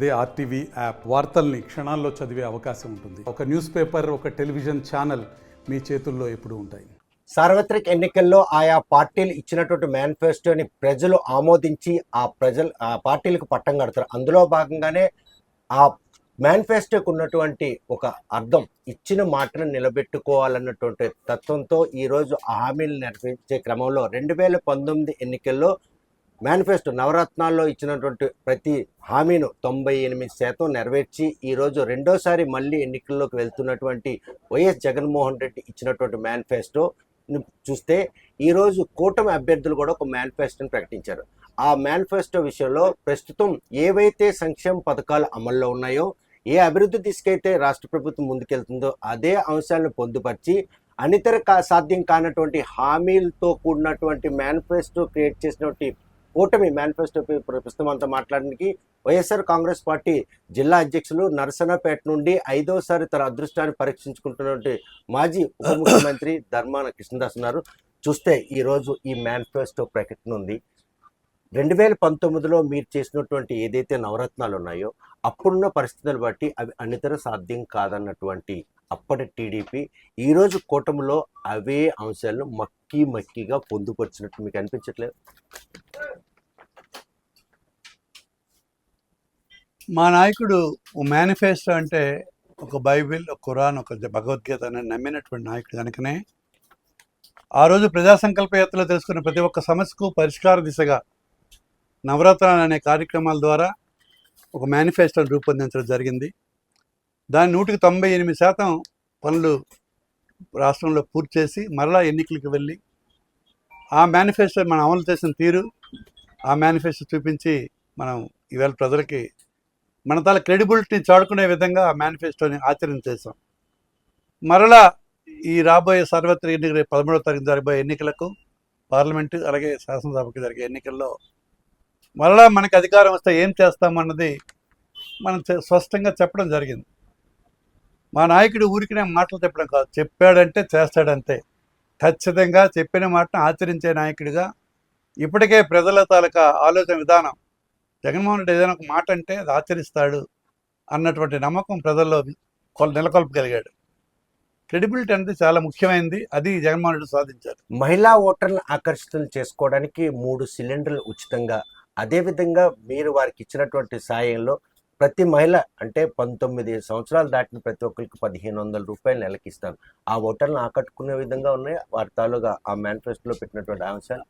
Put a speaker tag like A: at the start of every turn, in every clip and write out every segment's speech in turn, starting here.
A: అదే RTV app వార్తల్ని క్షణాల్లో చదివే అవకాశం ఉంటుంది. ఒక న్యూస్ పేపర్, ఒక టెలివిజన్ ఛానల్ మీ చేతుల్లో ఎప్పుడూ ఉంటాయి.
B: సార్వత్రిక ఎన్నికల్లో ఆయా పార్టీలు ఇచ్చినటువంటి మేనిఫెస్టోని ప్రజలు ఆమోదించి ఆ పార్టీలకు పట్టం కడతారు. అందులో భాగంగానే ఆ మేనిఫెస్టోకు ఉన్నటువంటి ఒక అర్థం ఇచ్చిన మాటను నిలబెట్టుకోవాలన్నటువంటి తత్వంతో ఈరోజు ఆ హామీలు నెరవేర్చే క్రమంలో 2019 ఎన్నికల్లో మేనిఫెస్టో నవరత్నాల్లో ఇచ్చినటువంటి ప్రతి హామీను 98% నెరవేర్చి ఈరోజు రెండోసారి మళ్ళీ ఎన్నికల్లోకి వెళ్తున్నటువంటి వైఎస్ జగన్మోహన్ రెడ్డి ఇచ్చినటువంటి మేనిఫెస్టో చూస్తే ఈరోజు కూటమి అభ్యర్థులు కూడా ఒక మేనిఫెస్టోని ప్రకటించారు. ఆ మేనిఫెస్టో విషయంలో ప్రస్తుతం ఏవైతే సంక్షేమ పథకాలు అమల్లో ఉన్నాయో, ఏ అభివృద్ధి దిశకైతే రాష్ట్ర ప్రభుత్వం ముందుకెళ్తుందో అదే అంశాలను పొందుపరిచి అనితర సాధ్యం కానటువంటి హామీలతో కూడినటువంటి మేనిఫెస్టో క్రియేట్ చేసినటువంటి కూటమి మేనిఫెస్టో ప్రస్తుతం అంతా మాట్లాడడానికి వైఎస్ఆర్ కాంగ్రెస్ పార్టీ జిల్లా అధ్యక్షులు నరసన్నపేట నుండి 5వసారి తన అదృష్టాన్ని పరీక్షించుకుంటున్నటువంటి మాజీ ఉప ముఖ్యమంత్రి ధర్మాన కృష్ణదాస్ ఉన్నారు. చూస్తే ఈరోజు ఈ మేనిఫెస్టో ప్రకటన ఉంది. 2019లో మీరు చేసినటువంటి ఏదైతే నవరత్నాలు ఉన్నాయో అప్పుడున్న పరిస్థితులు బట్టి అవి అనితర సాధ్యం కాదన్నటువంటి అప్పటి టీడీపీ ఈరోజు కూటమిలో అవే అంశాలను మక్కిగా పొందుపరిచినట్టు మీకు అనిపించట్లేదు?
C: మా నాయకుడు మేనిఫెస్టో అంటే ఒక బైబిల్, ఒక ఖురాన్, ఒక భగవద్గీత అని నమ్మినటువంటి నాయకుడు కనుకనే ఆ రోజు ప్రజా సంకల్ప యాత్రలో తెలుసుకున్న ప్రతి ఒక్క సమస్యకు పరిష్కార దిశగా నవరత్నాలు అనే కార్యక్రమాల ద్వారా ఒక మేనిఫెస్టోని రూపొందించడం జరిగింది. దాని 198% పనులు రాష్ట్రంలో పూర్తి చేసి మరలా ఎన్నికలకు వెళ్ళి ఆ మేనిఫెస్టో మనం అమలు చేసిన తీరు, ఆ మేనిఫెస్టో చూపించి మనం ఈవేళ ప్రజలకి మన తాల క్రెడిబిలిటీని చాడుకునే విధంగా ఆ మేనిఫెస్టోని ఆచరణ చేసాం. మరలా ఈ రాబోయే సార్వత్రిక ఎన్నికలు 13వ తారీఖు జరగబోయే ఎన్నికలకు, పార్లమెంటు అలాగే శాసనసభకు జరిగే ఎన్నికల్లో మరలా మనకి అధికారం వస్తే ఏం చేస్తామన్నది మనం స్పష్టంగా చెప్పడం జరిగింది. మా నాయకుడు ఊరికినే మాటలు చెప్పడం కాదు, చెప్పాడంటే చేస్తాడంతే. ఖచ్చితంగా చెప్పిన మాటను ఆచరించే నాయకుడిగా ఇప్పటికే ప్రజల తాలూకా ఆలోచన విధానం, జగన్మోహన్ రెడ్డి ఏదైనా ఒక మాట అంటే అది ఆచరిస్తాడు అన్నటువంటి నమ్మకం ప్రజల్లో నెలకొల్పగలిగాడు. క్రెడిబిలిటీ అనేది చాలా ముఖ్యమైనది, అది జగన్మోహన్ రెడ్డి సాధించారు.
B: మహిళా ఓటర్లను ఆకర్షితులు చేసుకోవడానికి 3 సిలిండర్లు ఉచితంగా, అదేవిధంగా మీరు వారికి ఇచ్చినటువంటి సాయంలో ప్రతి మహిళ అంటే 19 సంవత్సరాలు దాటిన ప్రతి ఒక్కరికి 1500 రూపాయలు నెలకి ఇస్తాను. ఆ ఓటర్లను ఆకట్టుకునే విధంగా ఉన్నాయి వారి తాలూగా ఆ మేనిఫెస్టోలో పెట్టినటువంటి అంశాలు.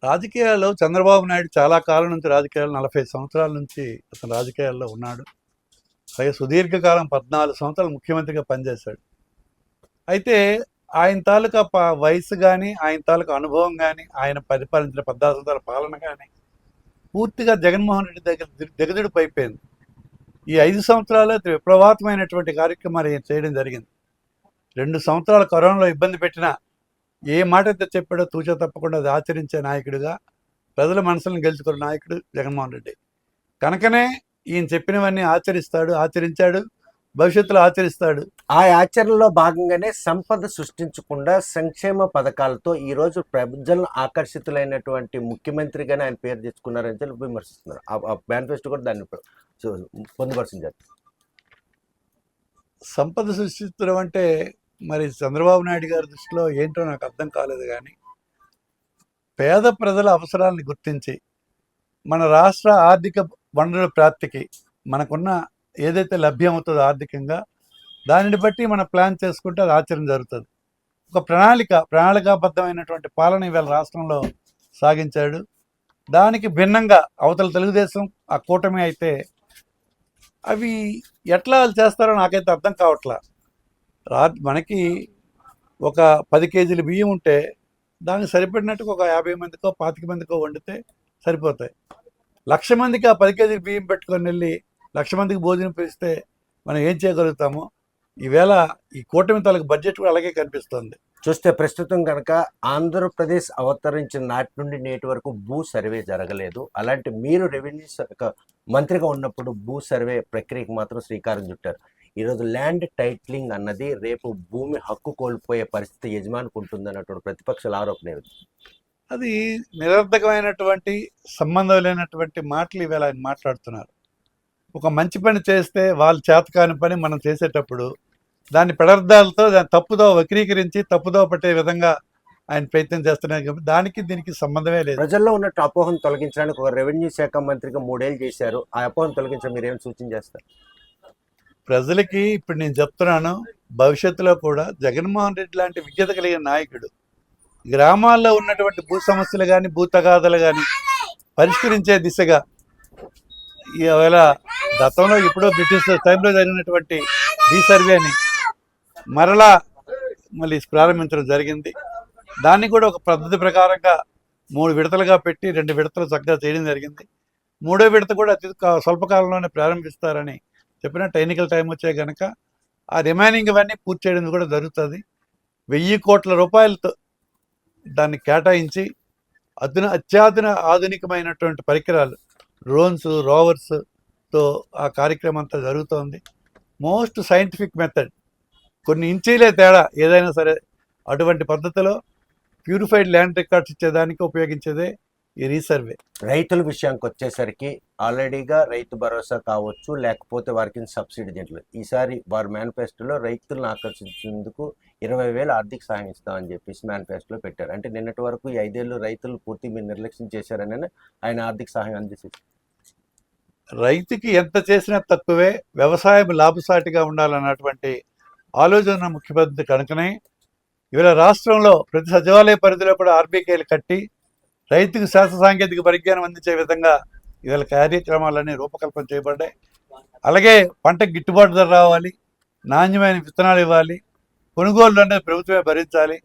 C: రాజకీయాల్లో చంద్రబాబు నాయుడు చాలా కాలం నుంచి రాజకీయాలు 40 సంవత్సరాల నుంచి అతను రాజకీయాల్లో ఉన్నాడు. అలాగే సుదీర్ఘకాలం 14 సంవత్సరాలు ముఖ్యమంత్రిగా పనిచేశాడు. అయితే ఆయన తాలూకా వయసు కానీ, ఆయన తాలూకా అనుభవం కానీ, ఆయన పరిపాలించిన 14 సంవత్సరాల పాలన కానీ పూర్తిగా జగన్మోహన్ రెడ్డి దగ్గర దిగదుడిపు అయిపోయింది. ఈ 5 సంవత్సరాలు విప్లవాత్మకమైనటువంటి కార్యక్రమాలు చేయడం జరిగింది. 2 సంవత్సరాల కరోనాలో ఇబ్బంది పెట్టినా ఏ మాట అయితే చెప్పాడో తూచా తప్పకుండా అది ఆచరించే నాయకుడిగా ప్రజల మనసులను గెలుచుకున్న నాయకుడు జగన్మోహన్ రెడ్డి. కనుకనే ఈయన చెప్పినవన్నీ ఆచరించాడు, భవిష్యత్తులో ఆచరిస్తాడు.
B: ఆ ఆచరణలో భాగంగానే సంపద సృష్టించకుండా సంక్షేమ పథకాలతో ఈరోజు ప్రజలను ఆకర్షితులైనటువంటి ముఖ్యమంత్రిగానే ఆయన పేరు తెచ్చుకున్నారని చెప్పి విమర్శిస్తున్నారు. ఆ మేనిఫెస్టో కూడా దాన్ని పొందుపరిచింది.
C: సంపద సృష్టించడం అంటే మరి చంద్రబాబు నాయుడు గారి దృష్టిలో ఏంటో నాకు అర్థం కాలేదు. కానీ పేద ప్రజల అవసరాలను గుర్తించి మన రాష్ట్ర ఆర్థిక వనరుల ప్రాప్తికి మనకున్న ఏదైతే లభ్యమవుతుందో ఆర్థికంగా దానిని బట్టి మనం ప్లాన్ చేసుకుంటే అది ఆచరణ జరుగుతుంది. ఒక ప్రణాళికాబద్ధమైనటువంటి పాలన ఇవాళ రాష్ట్రంలో సాగించాడు. దానికి భిన్నంగా అవతల తెలుగుదేశం, ఆ కూటమి అయితే అవి ఎట్లా చేస్తారో నాకైతే అర్థం కావట్లా. మనకి ఒక 10 కేజీల బియ్యం ఉంటే దానికి సరిపడినట్టుగా ఒక 50 మందికో 25 మందికో వండితే సరిపోతాయి. 1,00,000 మందికి ఆ 10 కేజీల బియ్యం పెట్టుకొని వెళ్ళి 1,00,000 మందికి భోజనం పెంచితే మనం ఏం చేయగలుగుతామో ఈవేళ ఈ కూటమి తాలూకు బడ్జెట్ కూడా అలాగే కనిపిస్తుంది.
B: చూస్తే ప్రస్తుతం కనుక ఆంధ్రప్రదేశ్ అవతరించిన నాటి నుండి నేటి వరకు భూ సర్వే జరగలేదు. అలాంటి మీరు రెవెన్యూ శాఖ మంత్రిగా ఉన్నప్పుడు భూ సర్వే ప్రక్రియకి మాత్రం శ్రీకారం చుట్టారు. ఈరోజు ల్యాండ్ టైటిలింగ్ అన్నది రేపు భూమి హక్కు కోల్పోయే పరిస్థితి యజమానికి ఉంటుంది అన్నటువంటి ప్రతిపక్షాల ఆరోపణ.
C: అది నిరర్ధకమైనటువంటి సంబంధం లేనటువంటి మాటలు ఇవాళ ఆయన మాట్లాడుతున్నారు. ఒక మంచి పని చేస్తే వాళ్ళు చేతకాని పని మనం చేసేటప్పుడు దాని పెడర్థాలతో దాని తప్పుదో వక్రీకరించి తప్పుదో పట్టే విధంగా ఆయన ప్రయత్నం చేస్తున్నారు కాబట్టి దానికి దీనికి సంబంధమే లేదు.
B: ప్రజల్లో ఉన్నట్టు అపోహను తొలగించడానికి ఒక రెవెన్యూ శాఖ మంత్రిగా 3 ఏళ్ళు చేశారు. ఆ అపోహను తొలగించడం మీరు ఏం సూచన చేస్తారు?
C: ప్రజలకి ఇప్పుడు నేను చెప్తున్నాను, భవిష్యత్తులో కూడా జగన్మోహన్ రెడ్డి లాంటి విజ్ఞత కలిగిన నాయకుడు గ్రామాల్లో ఉన్నటువంటి భూ సమస్యలు కానీ భూ తగాదాలు కానీ పరిష్కరించే దిశగా ఈవేళ గతంలో ఎప్పుడో బ్రిటిష్ టైంలో జరిగినటువంటి సర్వేని మరలా మళ్ళీ ప్రారంభించడం జరిగింది. దాన్ని కూడా ఒక పద్ధతి ప్రకారంగా 3 విడతలుగా పెట్టి 2 విడతలు చక్కగా చేయడం జరిగింది. 3వ విడత కూడా అతి స్వల్పకాలంలోనే ప్రారంభిస్తారని చెప్పినట్టు ఎన్నికల టైం వచ్చే కనుక ఆ రిమైనింగ్ ఇవన్నీ పూర్తి చేయడం కూడా జరుగుతుంది. 1000 కోట్ల రూపాయలతో దాన్ని కేటాయించి ఆధునికమైనటువంటి పరికరాలు డ్రోన్స్ రోవర్స్తో ఆ కార్యక్రమం అంతా జరుగుతోంది. మోస్ట్ సైంటిఫిక్ మెథడ్, కొన్ని ఇంచీలే తేడా ఏదైనా సరే అటువంటి పద్ధతిలో ప్యూరిఫైడ్ ల్యాండ్ రికార్డ్స్ ఇచ్చేదానికి ఉపయోగించేదే ఈ రీసర్వే.
B: రైతుల విషయానికి వచ్చేసరికి ఆల్రెడీగా రైతు భరోసా కావచ్చు, లేకపోతే వారికి సబ్సిడీ దీంట్లో ఈసారి వారి మేనిఫెస్టోలో రైతులను ఆకర్షించేందుకు 20,000 ఆర్థిక సాయం ఇస్తామని చెప్పేసి మేనిఫెస్టోలో పెట్టారు. అంటే నిన్నటి వరకు ఈ 5 ఏళ్ళు రైతులు పూర్తి మీరు నిర్లక్ష్యం చేశారని ఆయన ఆర్థిక సహాయం అందించారు.
C: రైతుకి ఎంత చేసినా తక్కువే, వ్యవసాయం లాభసాటిగా ఉండాలన్నటువంటి ఆలోచన ముఖ్యమంత్రి కనుకనే ఇవాళ రాష్ట్రంలో ప్రతి సచివాలయ పరిధిలో కూడా ఆర్బీకేలు కట్టి రైతుకు శాస్త్ర సాంకేతిక పరిజ్ఞానం అందించే విధంగా ఇవాళ కార్యక్రమాలన్నీ రూపకల్పన చేయబడ్డాయి. అలాగే పంటకు గిట్టుబాటు ధర రావాలి, నాణ్యమైన విత్తనాలు ఇవ్వాలి, కొనుగోలు అనేది ప్రభుత్వమే భరించాలి.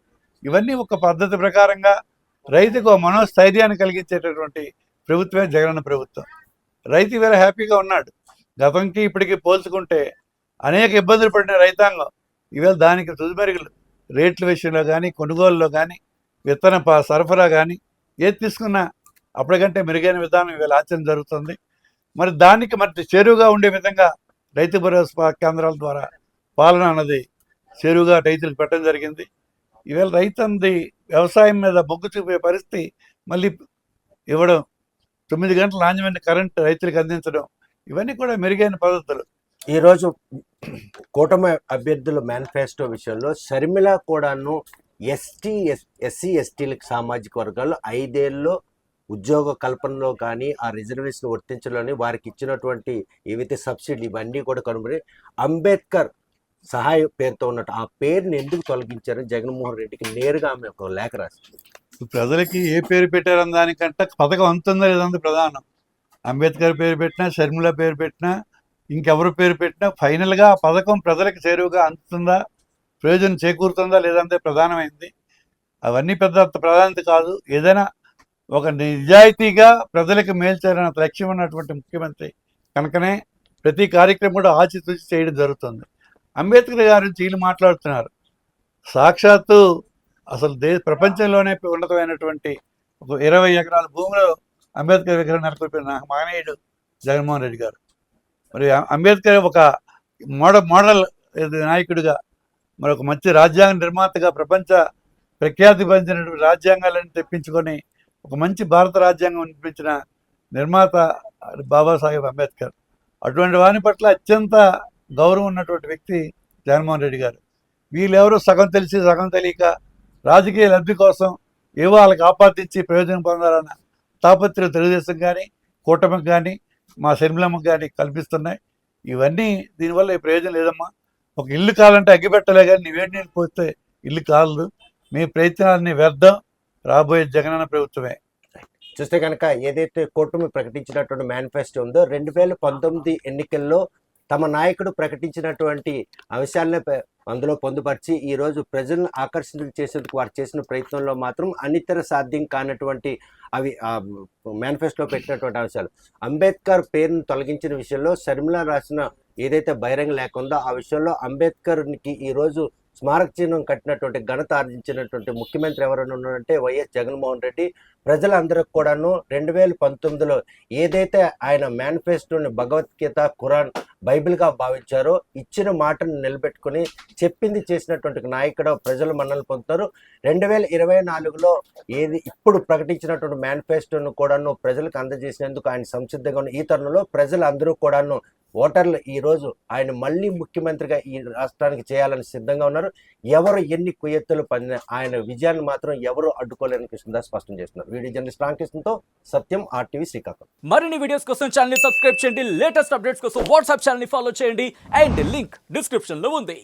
C: ఇవన్నీ ఒక పద్ధతి ప్రకారంగా రైతుకు మనోస్థైర్యాన్ని కలిగించేటటువంటి ప్రభుత్వమే జగనన్న ప్రభుత్వం. రైతు ఇవాళ హ్యాపీగా ఉన్నాడు. గతంకి ఇప్పటికీ పోల్చుకుంటే అనేక ఇబ్బందులు పడిన రైతాంగం ఇవాళ దానికి తుదిమెరుగులు రేట్ల విషయంలో కానీ కొనుగోలులో కానీ విత్తన సరఫరా కానీ ఏది తీసుకున్నా అప్పటికంటే మెరుగైన విధానం ఇవాళ ఆచరణ జరుగుతుంది. మరి దానికి మరి చేరువుగా ఉండే విధంగా రైతు భరోసా కేంద్రాల ద్వారా పాలన అన్నది చేరువుగా రైతులకు పెట్టడం జరిగింది. ఇవాళ రైతు వ్యవసాయం మీద మొగ్గు చూపే పరిస్థితి మళ్ళీ ఇవ్వడం, 9 గంటల నాణ్యమైన కరెంటు రైతులకు అందించడం, ఇవన్నీ కూడా మెరుగైన పద్ధతులు.
B: ఈరోజు కూటమి అభ్యర్థుల మేనిఫెస్టో విషయంలో షర్మిల కూడాను ఎస్సీ ఎస్టీలకు సామాజిక వర్గాల్లో 5 ఏళ్ళలో ఉద్యోగ కల్పనలో కానీ ఆ రిజర్వేషన్ వర్తించలోని వారికి ఇచ్చినటువంటి ఏవైతే సబ్సిడీ ఇవన్నీ కూడా కనుగొని అంబేద్కర్ సహాయ పేరుతో ఉన్నట్టు ఆ పేరుని ఎందుకు తొలగించారని జగన్మోహన్ రెడ్డికి నేరుగా ఆమె ఒక లేఖ రాసింది.
C: ప్రజలకి ఏ పేరు పెట్టారని దానికంటే పథకం అంతుందో లేదంటే ప్రధానం. అంబేద్కర్ పేరు పెట్టినా, షర్మిల పేరు పెట్టినా, ఇంకెవరు పేరు పెట్టినా ఫైనల్గా ఆ పథకం ప్రజలకు చేరువుగా అందుతుందా, ప్రయోజనం చేకూరుతుందా లేదంటే ప్రధానమైంది. అవన్నీ పెద్ద ప్రాధాన్యత కాదు. ఏదైనా ఒక నిజాయితీగా ప్రజలకు మేల్చేయాలన్న లక్ష్యం ఉన్నటువంటి ముఖ్యమంత్రి కనుకనే ప్రతి కార్యక్రమం కూడా ఆచితూచి చేయడం జరుగుతుంది. అంబేద్కర్ గారి నుంచి వీళ్ళు మాట్లాడుతున్నారు. సాక్షాత్తు అసలు ప్రపంచంలోనే ఉన్నతమైనటువంటి ఒక 20 ఎకరాల భూమిలో అంబేద్కర్ విగ్రహం నెలకొల్పిన మహనీయుడు జగన్మోహన్ రెడ్డి గారు. మరి అంబేద్కర్ ఒక మోడల్ నాయకుడిగా, మరి ఒక మంచి రాజ్యాంగ నిర్మాతగా, ప్రపంచ ప్రఖ్యాతి పొందినటువంటి రాజ్యాంగాలను తెప్పించుకొని ఒక మంచి భారత రాజ్యాంగం నిర్మించిన నిర్మాత బాబాసాహెబ్ అంబేద్కర్. అటువంటి వాని పట్ల అత్యంత గౌరవం ఉన్నటువంటి వ్యక్తి జగన్మోహన్ రెడ్డి గారు. వీళ్ళెవరూ సగం తెలిసి సగం తెలియక రాజకీయ లబ్ధి కోసం ఏవో వాళ్ళకి ఆపాదించి ప్రయోజనం పొందాలన్న తాపత్రయం తెలుగుదేశం కానీ కూటమికి కానీ మా షర్మిలమ్మకి కానీ కల్పిస్తున్నాయి. ఇవన్నీ దీనివల్ల ఈ ప్రయోజనం లేదమ్మా. ఒక ఇల్లు కావాలంటే అగ్గిపెట్టలే కానీ నీ వేడి నీళ్ళు పోస్తే ఇల్లు కాలదు. మీ ప్రయత్నాన్ని వ్యర్థం. రాబోయే జగనన్న ప్రభుత్వమే.
B: చూస్తే కనుక ఏదైతే కూటమి ప్రకటించినటువంటి మేనిఫెస్టో ఉందో 2019 ఎన్నికల్లో తమ నాయకుడు ప్రకటించినటువంటి అంశాలనే అందులో పొందుపరిచి ఈరోజు ప్రజలను ఆకర్షితులు చేసేందుకు వారు చేసిన ప్రయత్నంలో మాత్రం అనితర సాధ్యం కానటువంటి అవి మేనిఫెస్టోలో పెట్టినటువంటి అంశాలు. అంబేద్కర్ పేరును తొలగించిన విషయంలో షర్మిల రాసిన ఏదైతే బహిరంగ లేఖ ఉందో ఆ విషయంలో అంబేద్కర్కి ఈరోజు స్మారక చిహ్నం కట్టినటువంటి ఘనత ఆర్జించినటువంటి ముఖ్యమంత్రి ఎవరైనా ఉన్నారంటే వైఎస్ జగన్మోహన్ రెడ్డి. ప్రజలందరికి కూడాను 2019లో ఏదైతే ఆయన మేనిఫెస్టోని భగవద్గీత, ఖురాన్, బైబిల్గా భావించారో ఇచ్చిన మాటను నిలబెట్టుకుని చెప్పింది చేసినటువంటి నాయకుడు ప్రజలు మన్నలు పొందుతారు. 2024లో ఏది ఇప్పుడు ప్రకటించినటువంటి మేనిఫెస్టోను కూడాను ప్రజలకు అందజేసినందుకు ఆయన సంసిద్ధంగా ఉన్న ఈ తరుణంలో ప్రజలందరూ కూడాను ఓటర్లు ఈరోజు ఆయన మళ్ళీ ముఖ్యమంత్రిగా ఈ రాష్ట్రానికి చేయాలని సిద్ధంగా ఉన్నారు. ఎవరు ఎన్ని కుయత్తులు పడినా ఆయన విజయాన్ని మాత్రం ఎవరు అడ్డుకోలేని కృష్ణదాస్ స్పష్టం చేస్తున్నారు. వీడియో జర్నలిస్ట్ రామకృష్ణతో సత్యం, RTV శ్రీకాకుళం.
D: మరిన్ని వీడియోస్ కోసం ఛానల్ ని సబ్స్క్రైబ్ చేయండి. లేటెస్ట్ అప్డేట్స్ కోసం వాట్సాప్ ఛానల్ ని ఫాలో చేయండి. అండ్ లింక్ డిస్క్రిప్షన్ లో ఉంది.